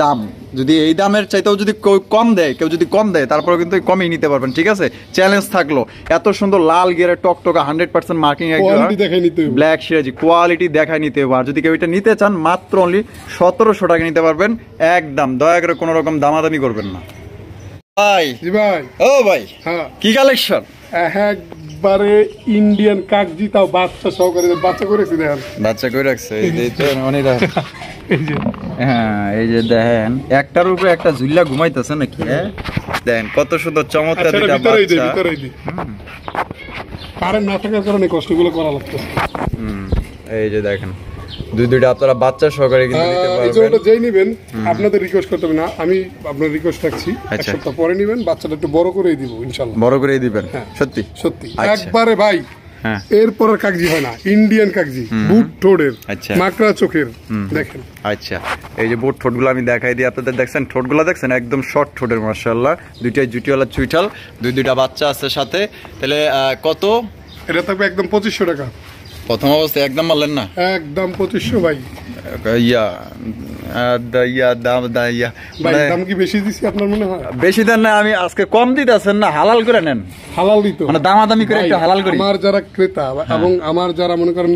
দাম। যদি এই দামের চাইতেও যদি কম দেয়, কেউ যদি কম দেয়, তারপরে কিন্তু কমই নিতে পারবেন, ঠিক আছে? চ্যালেঞ্জ থাকলো। এত সুন্দর লাল গিয়ারে টকটকা 100% মার্কিং, কোয়ালিটি দেখাই নিতে হবে, ব্ল্যাক সিরাজি, কোয়ালিটি দেখাই নিতে হবে। আর যদি কেউ এটা নিতে চান, মাত্র অনলি 1700 টাকা নিতে পারবেন একদম। দয়া করে কোনো রকম দামাদামি করবেন না ভাই। জি ভাই, ও ভাই, হ্যাঁ, কি কালেকশন! একবারে ইন্ডিয়ান কাকজি, তাও বাচ্চা সহকারে, বাচ্চা করেছি দেখেন, বাচ্চা করে রাখছে, এই তো অনেক। হ্যাঁ, এই যে দেখেন, একটার উপরে একটা ঝুল্লা ঘুমাইতেছে নাকি, হ্যাঁ দেখেন কত সুন্দর চমৎকার দুইটা বাচ্চা। কারেন্ট না থাকার কারণে কষ্টগুলো করা লাগতো। এই যে দেখেন, দুইটা আপনারা বাচ্চা সহকারে কিন্তু নিতে পারবেন। এই জোড়াটা যেই নেবেন আপনাদের রিকোয়েস্ট করতে হবে না, আমি আপনার রিকোয়েস্ট রাখছি, এক সপ্তাহ পরে নেবেন, বাচ্চাটা একটু বড় করেই দিব ইনশাআল্লাহ। বড় করেই দিবেন? সত্যি সত্যি, একবারে ভাই। হ্যাঁ, এরপর কাগজি হয় না, ইন্ডিয়ান কাগজি, বুট ঠোঁটের, মাকড়া চোখের, দেখেন। আচ্ছা, এই যে বুট ঠোঁটগুলো আমি দেখাই দিই আপনাদের, দেখছেন ঠোঁটগুলো, দেখছেন একদম শর্ট ঠোঁটের, মাশাআল্লাহ। দুইটাই জুটিওয়ালা চুইঠাল, দুইটা বাচ্চা আছে সাথে। তাহলে কত? এটা থাকবে একদম 2500 টাকা। প্রথম অবস্থায় একদম মারলেন না? একদম 2500 ভাই। দাম কি বেশি দিছি আপনার মনে হয়? বেশি দেন না, আমি আজকে কম দিতেছেন না, হালাল করে নেন। হালাল দিত মানে দামাদামি করে একটু হালাল করি। আমার যারা ক্রেতা এবং আমার যারা মনে করেন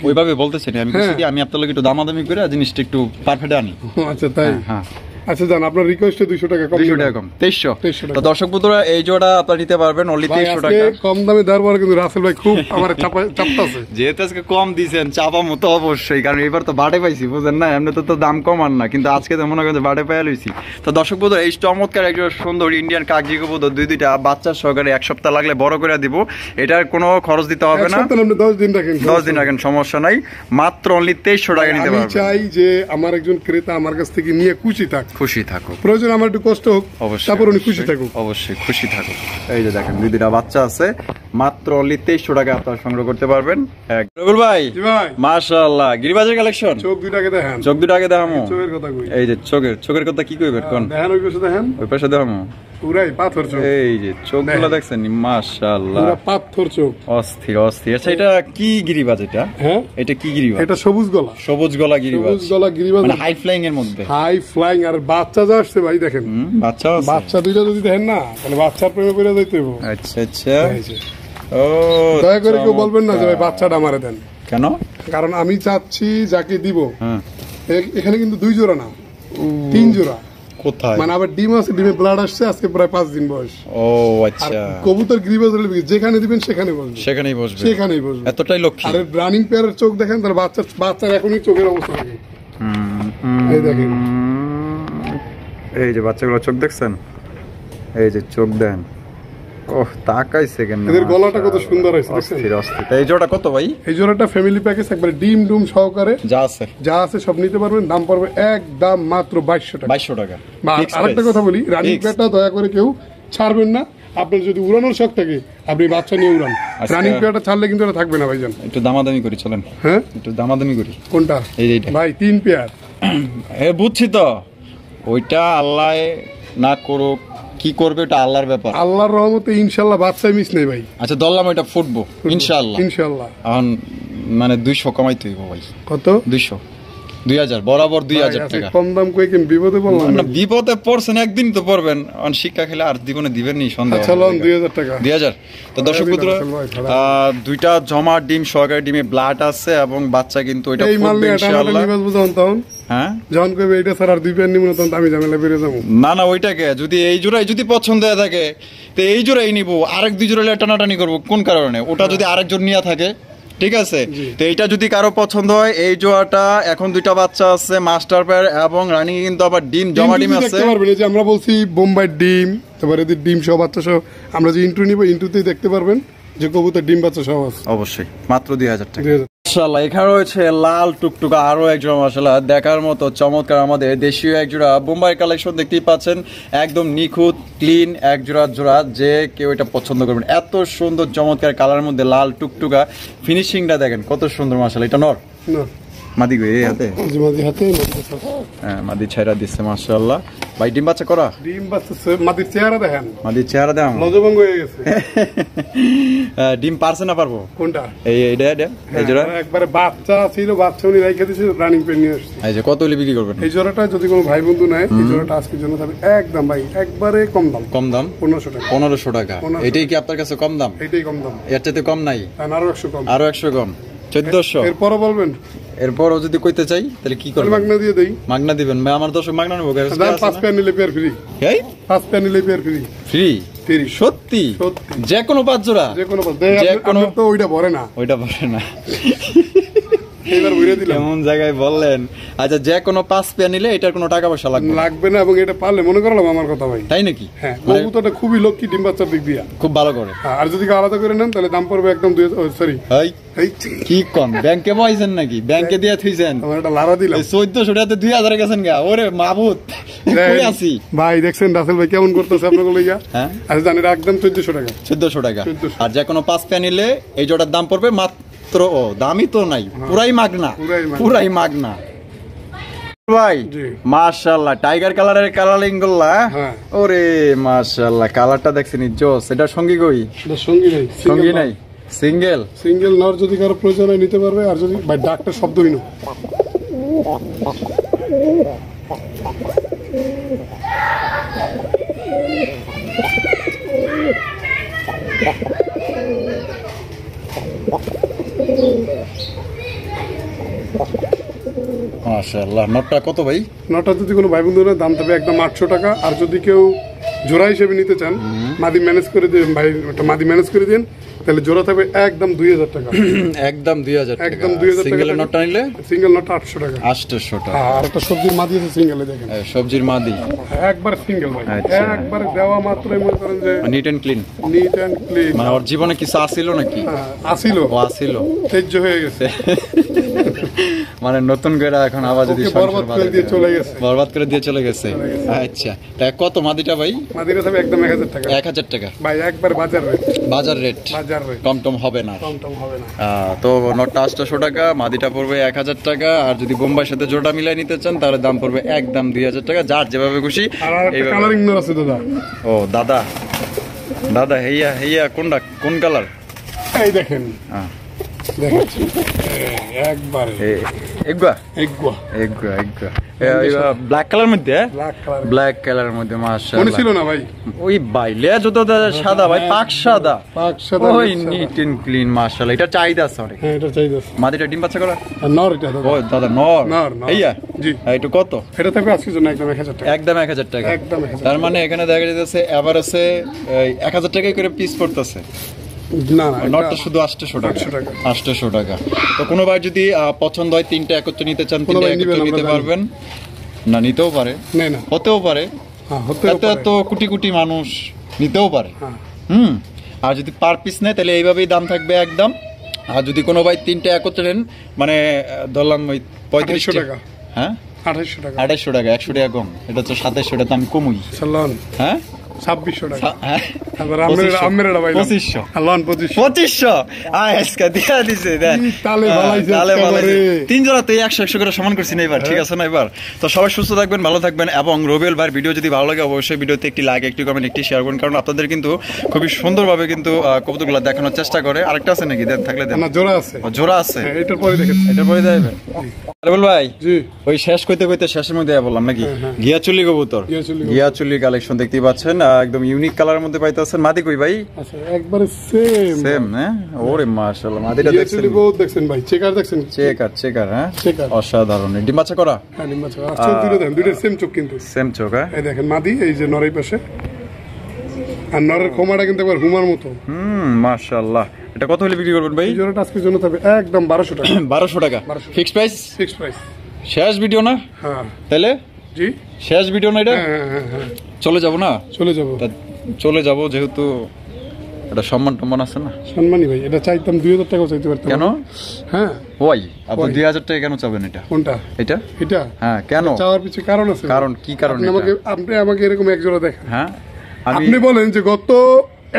ওইভাবে বলতেছি না আমি, আমি আপনার লোক একটু দামাদামি করে জিনিসটা একটু পারফেক্ট আনি। আচ্ছা তাই? হ্যাঁ, আচ্ছা জান, আপনার রিকোয়েস্টে 200 টাকা কম, 200 টাকা কম, 2300। তো দর্শক বন্ধুরা, এই জোড়া আপনারা নিতে পারবেন অনলি 2300 টাকা। কম দামে দেওয়ার পরে কিন্তু রাসেল ভাই খুব আমার চাপতাছে। যেহেতু আজকে কম দিয়েছেন, চাপা মতো অবশ্যই, কারণ এবার তো বাড়ে পাইছি, বুঝেন না? এমনি তো দাম কমান না, কিন্তু আজকে তো মনে করেন যে বাড়ে পাইয়া লইছি। তো দর্শক বন্ধুরা, এই চমৎকার একজন সুন্দর ইন্ডিয়ান কাগজি কবুতর দুইটা বাচ্চা সহকারে 1 সপ্তাহ লাগলে বড় করে দিব। এটার কোনো খরচ দিতে হবে না, 10 দিন রাখেন, 10 দিন রাখেন, সমস্যা নাই। মাত্র অনলি 2300 টাকা নিতে পারবেন। আমি চাই যে আমার একজন ক্রেতা আমার কাছ থেকে নিয়ে খুশি থাকুক, প্রয়োজন আমার একটু কষ্ট হোক, তারপর উনি খুশি থাকুক, অবশ্যই খুশি থাকুক। এই যে দেখেন, দুইটা বাচ্চা আছে, মাত্র অনলি 2300 টাকা আপনারা সংগ্রহ করতে পারবেন। রবিউল ভাই, মাশাআল্লাহ, গিরিবাজের কালেকশন। চোখ দুইটাকে দেখেন, চোখ দুইটাকে দেখামু। চোখের কথা কই, এই যে চোখের কথা কি কইবেন কোন? দেখেন ওই পাশে, দেখেন ওই পাশে দেখামু, পুরাই পাথর চোখ। এই যে চোখগুলো দেখছেন, মাশাআল্লাহ, পুরো পাথর চোখ, অস্থির অস্থির। আচ্ছা, এটা কি গিরিবাজ? এটা হ্যাঁ, এটা কি গিরিবাজ? এটা সবুজ গলা, সবুজ গলা গিরিবাজ, সবুজ গলা গিরিবাজ, মানে হাই ফ্লাইং এর মধ্যে, হাই ফ্লাইং। আর বাচ্চা যা আসছে ভাই, দেখেন বাচ্চা দুইটা যদি দেখেন না, তাহলে বাচ্চার প্রেমে পড়ে যাইতে হবে। আচ্ছা আচ্ছা, ও দয়া করে কেউ বলবেন না যে ভাই বাচ্চাটা আমারে দেন। কেন? কারণ আমি চাচ্ছি যাকে দিব, এখানে কিন্তু 2 জোড়া না, 3 জোড়া। কোথায়? মানে আবার ডিম আছে, ডিমে ব্লাড আসছে, আজকে প্রায় 5 দিন বয়স। ও আচ্ছা, কবুতর গিরিবাজ যেখানে দিবেন সেখানেই বসবে, এতটাই লক্ষ্য। আর রানিং পেয়ারের চোখ দেখেন, তাহলে বাচ্চার এখনই চোখের অবস্থা দেখেন, এই দেখেন, এই যে বাচ্চাগুলো চোখ দেখছেন, এই যে চোখ দেন, ওহ তাকাইছে কেন, এদের গলাটা কত সুন্দর হয়েছে দেখছেন। এই জোড়া কত ভাই? এই জোড়াটা ফ্যামিলি প্যাকেজ, একবারে ডিম ডুম সহকারে যা আছে সব নিতে পারবেন। দাম পড়বে একদম মাত্র 2200 টাকা। 2200 টাকা। আরেকটা কথা বলি, রানিং পেয়ারটা দয়া করে কেউ ছাড়বেন না। আপনার যদি উড়ানোর শখ থাকে, আপনি বাচ্চা নিয়ে উড়ান, রানিং পেয়ারটা ছাড়লে কিন্তু এটা থাকবে না ভাইজান। একটু দামাদামি করি, চলেন। হ্যাঁ, একটু দামাদামি করি। কোনটা? এইটা ভাই, 3 পেয়ার। হ্যাঁ বুঝছি তো, ওইটা আল্লাহ না করুক, কি করবে ওটা আল্লাহর ব্যাপার। আল্লাহর রহমতে ইনশাআল্লাহ বাচ্চাই মিস নেই ভাই। আচ্ছা ধরলাম ওইটা ফুটবো ইনশাআল্লাহ। ইনশাআল্লাহ। এখন মানে 200 কমাইতে হইব ভাই। কত? 200। 2000 বরাবর 2000 টাকা। কম দাম কই কেন বিপদে পড়লাম না বিপদে পড়ছেন, একদিন তো পড়বেন, অন শিক্ষা খেলে আর জীবনে দিবেন নি সন্দেহ। আচ্ছা লন 2000 টাকা 2000। তো দর্শক বন্ধুরা, দুইটা জমা ডিম সহকারে ডিমে ব্লাড আছে এবং বাচ্চা কিন্তু এটা এই মাল নিয়ে ইনশাআল্লাহ। নিবাস বুঝান তখন হ্যাঁ যখন কইবে এটা স্যার আর দুই পেয়ার নিব না তখন আমি ঝামেলা বেরে যাবো। না না ওইটাকে যদি এই জোড়াই যদি পছন্দ হয়ে থাকে তো এই জোড়াই নিব, আরেক দুই জোড়া টানাটানি করবো কোন কারণে? ওটা যদি আরেকজন নিয়ে থাকে, ঠিক আছে? তো এইটা যদি কারো পছন্দ হয়, এই জোড়াটা এখন দুইটা বাচ্চা আছে মাস্টার পেয়ার এবং রানিং কিন্তু আবার ডিম জমা ডিম আছে। দেখতে পারবেন যে আমরা বলছি বোম্বাই ডিম, তারপরে ডিম সহ বাচ্চা সহ আমরা যে ইন্টু নিব ইন্টুতেই দেখতে পারবেন যে কবুতর ডিম বাচ্চা সহ আছে। অবশ্যই মাত্র 2000 টাকা। 2000 মাশাআল্লাহ, এখানে রয়েছে লাল টুকটুকা আরো একজোড়া মাশাআল্লাহ দেখার মতো চমৎকার আমাদের দেশীয় একজোড়া বোম্বাই কালেকশন দেখতেই পাচ্ছেন, একদম নিখুঁত ক্লিন একজোড়া জোড়া, যে কেউ এটা পছন্দ করবেন। এত সুন্দর চমৎকার কালারের মধ্যে লাল টুকটুকা, ফিনিশিংটা দেখেন কত সুন্দর মাশাআল্লাহ। এটা নর না মাদি গো এই হাতে, মাদি হাতে হ্যাঁ মাদি ছাইরা দিচ্ছে মাশাআল্লাহ। ভাই ডিম বাচ্চা করা? ডিম বাচ্চা মাদির চেহারা দেখেন, মাদির চেহারা দাম লজভঙ্গ হয়ে গেছে। ডিম পারছে না পারবো? কোনটা? এই এইটা এই জোড়া একবারে বাচ্চা ছিল, বাচ্চা উনি রাইখে দিয়েছে, রানিং পেন নিয়ে আসছে। এই যে কত হলে বিক্রি করবেন? এই জোড়াটা যদি কোনো ভাই বন্ধু নেয়, এই জোড়াটা আজকের জন্য থাকবে একদম ভাই একবারে কম দাম। কম দাম 1500 টাকা। 1500 টাকা। 1500 এটাই কি আপনার কাছে কম দাম? এটাই কম দাম, এর চাইতে কম নাই? আরো 100 কম। আরো 100 কম, 1400। এরপরও বলবেন? এরপরও যদি কইতে চাই তাহলে কি করবেন? মাগনা দিয়ে দেই। মাগনা দিবেন? আমার দর্শক মাগনা নেবো। 5 পেয়ার নিলে পেয়ার ফ্রি। এই 5 পেয়ার নিলে পেয়ার ফ্রি। ফ্রি? ফ্রি সত্যি? সত্যি। যে কোনো 5 জোড়া? যে কোনো তো ওইটা ভরে না, ওইটা বলে না। এবার ভরে দিলাম। এমন জায়গায় বললেন। আচ্ছা যে কোনো 5 পেয়ার নিলে এটার কোনো টাকা পয়সা লাগবে লাগবে না, এবং এটা পারলে মনে করলাম আমার কথা ভাই। তাই নাকি? হ্যাঁ, কবুতরটা খুবই লক্ষ্মী ডিম বাচ্চার দিক দিয়া খুব ভালো করে। আর যদি আলাদা করে নেন তাহলে দাম পড়বে একদম 2000। সরি এই কি কোন ব্যাংকে পাইছেন নাকি? ব্যাংকে দিয়ে থইছেন? আমার এটা লারা দিলাম। 1400 টাকাতে 2000 গেছেন গা। ওরে মাবুত কই আছি ভাই, দেখছেন রাসেল ভাই কেমন করতেছে আপনাকে লইয়া। হ্যাঁ আচ্ছা জানেন একদম 1400 টাকা। 1400 টাকা। 1400। আর যে কোনো 5 পেয়ার নিলে এই জোড়ার দাম পড়বে মাত্র, ও দামই তো নাই, পুরাই মাগনা। পুরাই মাগনা ভাই। মাশাআল্লাহ, টাইগার কালারের কালারিং গুলা। হ্যাঁ। ওরে মাশাআল্লাহ, কালারটা দেখছেন জোস। এটা সঙ্গী কই? এটা সঙ্গী নাই। সঙ্গী নাই, সিঙ্গেল। সিঙ্গেল নর যদি কারো প্রয়োজন হয় নিতে পারবে। আর যদি ভাই ডাক্তার শব্দই না। মাশাআল্লাহ, নটটা কত ভাই? নটা যদি কোনো ভাই বন্ধু দাম থাকবে একদম 800 টাকা। আর যদি কেউ জোড়া হিসেবে নিতে চান, মাদি ম্যানেজ করে দিন ভাই, ওটা মাদি ম্যানেজ করে দিন, তাহলে জোড়া থাকবে একদম 2000 টাকা। একদম 2000 টাকা। একদম 2000 টাকা। সিঙ্গেল নটটা নিলে? সিঙ্গেল নটটা 800 টাকা। 800 টাকা। আর একটা সবজির মাদি আছে সিঙ্গেলে, দেখেন সবজির মাদি একবার সিঙ্গেল ভাই। আচ্ছা। একবার দেওয়া মাত্রই মনে করেন যে neat and clean. Neat and clean. মানে ওর জীবনে কিছু আসিল নাকি? আসিল, ও আসিল, তেজ্য হয়ে গেছে। মানে নতুন করে এখন আবার যদি বরবাদ করে দিয়ে চলে গেছে। বরবাদ করে দিয়ে চলে গেছে। আচ্ছা, তা কত মাদিটা ভাই? মাদিটা থাকবে একদম 1000 টাকা। 1000 টাকা ভাই একবার বাজার রেট। বাজার রেট। বাজার রেট। কম টম হবে না। কম টম হবে না। তো নটটা 800 টাকা, মাদিটা পড়বে 1000 টাকা। আর যদি বোম্বাইয়ের সাথে জোড়া মিলাই নিতে চান তাহলে দাম পড়বে একদম 2000 টাকা। যার যেভাবে খুশি। আর একটা কালারিং নর আছে দাদা। ও দাদা, দাদা হেইয়া হেইয়া কোনটা, কোন কালার? এই দেখেন, হ্যাঁ দেখাচ্ছি একবারে এগুয়া এগুয়া এগুয়া এগুয়া ব্ল্যাক কালার মধ্যে, ব্ল্যাক কালার। ব্ল্যাক কালারের মধ্যে মনে মাশাআল্লাহ। ছিল না ভাই? ওই ভাই লেজ তো সাদা ভাই, পাক সাদা, পাক সাদা, ওই নিট এন্ড ক্লিন মাশাআল্লাহ। এটা চাহিদা আছে অনেক। হ্যাঁ এটা চাইদা। মাদিটা ডিম বাচ্চা করা? আর নর এটা দাদা। ও দাদা নর। নর। এইয়া জি। একটু কত? এটা থাকবে আজকের জন্য একদম 1000 টাকা। একদম 1000 টাকা। একদম 1000। তার মানে এখানে দেখা যাচ্ছে এভারেজে 1000 টাকাই করে পিস পড়তেছে। না না, নটটা শুধু 800 টাকা। 800 টাকা। 800 টাকা। তো কোনো ভাই যদি পছন্দ হয় তিনটা একত্রে নিতে চান, তিনটা একত্রে নিতে পারবেন। না নিতেও পারে, না না হতেও পারে। হ্যাঁ হতেও এত পারে। এত কোটি কোটি মানুষ নিতেও পারে। হ্যাঁ। আর যদি পার পিস নেয় তাহলে এইভাবেই দাম থাকবে একদম। আর যদি কোনো ভাই তিনটা একত্রে নেন, মানে ধরলাম ওই 35 টাকা। হ্যাঁ 2800 টাকা। 2800 টাকা, 100 টাকা কম। এটা তো 2700 টাকা, আমি কমই। সালান। হ্যাঁ 2600 টাকা হ্যাঁ তারপর আমরা পাইলাম 2500 আল্লাহ 2500 2500 আজকে দিয়া দিছে দেন তালে বালাইছে তালে বালাইছে একেবারে। তিন জোড়া তো 100 করে সমান করছি না এবার ঠিক আছে না এবার তো সবাই সুস্থ থাকবেন ভালো থাকবেন এবং রবিউল ভাইয়ের ভিডিও যদি ভালো লাগে অবশ্যই ভিডিওতে একটি লাইক একটি কমেন্ট একটি শেয়ার করুন কারণ আপনাদের কিন্তু খুবই সুন্দরভাবে কিন্তু কবুতরগুলো দেখানোর চেষ্টা করে আরেকটা আছে নাকি দেন থাকলে দেন না জোড়া আছে ও, জোড়া আছে হ্যাঁ, এটার পরে দেখেন এটা পরে দেবেন রবিউল ভাই জি ওই শেষ কইতে কইতে শেষের মধ্যে বললাম নাকি হ্যাঁ। গিয়াচুলি কবুতর গিয়াচুলি গিয়াচুলি কালেকশন দেখতেই পাচ্ছেন একদম ইউনিক কালারের মধ্যে পাইতেছেন মাদি কই ভাই আচ্ছা একবারে সেম সেম হ্যাঁ ওরে মাশাআল্লাহ মাদিটা দেখছেন গিয়াচুলি বহুত দেখছেন ভাই চেকার দেখছেন চেকার হ্যাঁ চেকার অসাধারণ ডিম বাচ্চা করা হ্যাঁ নিম্বা চোখ চোখ দুটো দেখেন দুইটার সেম চোখ কিন্তু সেম চোখ হ্যাঁ এই দেখেন মাদি এই যে নরের পাশে আর নরের খোমাটা কিন্তু একবার হুমার মতো মাশাআল্লাহ এটা কত হলে বিক্রি করবেন ভাই এই জোড়াটা আজকের জন্য তবে একদম 1200 টাকা 1200 টাকা 1200 ফিক্সড প্রাইস ফিক্স প্রাইস শেষ ভিডিও না হ্যাঁ তাহলে জি শেষ ভিডিও না এটা হ্যাঁ চলে যাব না চলে যাব তা চলে যাব যেহেতু এটা সম্মান টম্মান আছে না সম্মানী ভাই এটা চাইতাম 2000 টাকাও চাইতে পারতাম কেন হ্যাঁ ওই আপনি Why? 2000 টাকা কেন চাবেন এটা কোনটা এটা এটা হ্যাঁ কেন চাওয়ার পিছনে কারণ আছে কারণ কি কারণ আপনি আমাকে এরকম এক জোড়া দেখেন হ্যাঁ আমি আপনি বলেন যে গত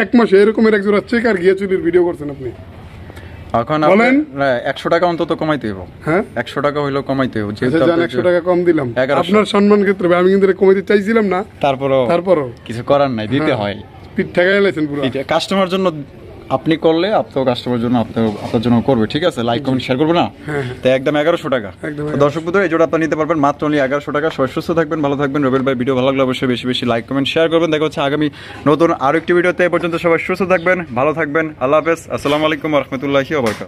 এক মাসে এরকমের এক জোড়া চেক আর গিয়াচুলির ভিডিও করছেন আপনি এখন বলেন। 100 টাকা অন্তত কমাইতে হবে হ্যাঁ 100 টাকা হইলেও কমাইতে হবে আচ্ছা যেহেতু জান আপনার 100 টাকা কম দিলাম 1100 আপনার সম্মান ক্ষেত্রে আমি কিন্তু এটা কমাইতে চাইছিলাম না তারপরও তারপরও কিছু করার নাই দিতে হ্যাঁ। হয় পিঠ ঠেকাই লাইছেন পুরো কাস্টমার জন্য আপনি করলে আপনার কাস্টমার জন্য আপনার জন্য করবে ঠিক আছে লাইক কমেন্ট শেয়ার করবে না হ্যাঁ, তো একদম 1100 টাকা একদম তো দর্শক বন্ধুরা এই জোড়া আপনারা নিতে পারবেন মাত্র only 1100 টাকা সবাই সুস্থ থাকবেন ভালো থাকবেন রবিউল ভাই ভিডিও ভালো লাগলে অবশ্যই বেশি বেশি লাইক কমেন্ট শেয়ার করবেন দেখা হচ্ছে আগামী নতুন আরো একটি ভিডিওতে এই পর্যন্ত সবাই সুস্থ থাকবেন ভালো থাকবেন আল্লাহ হাফেজ আসসালামু আলাইকুম ওয়া রাহমাতুল্লাহি ওয়া বারাকাতুহু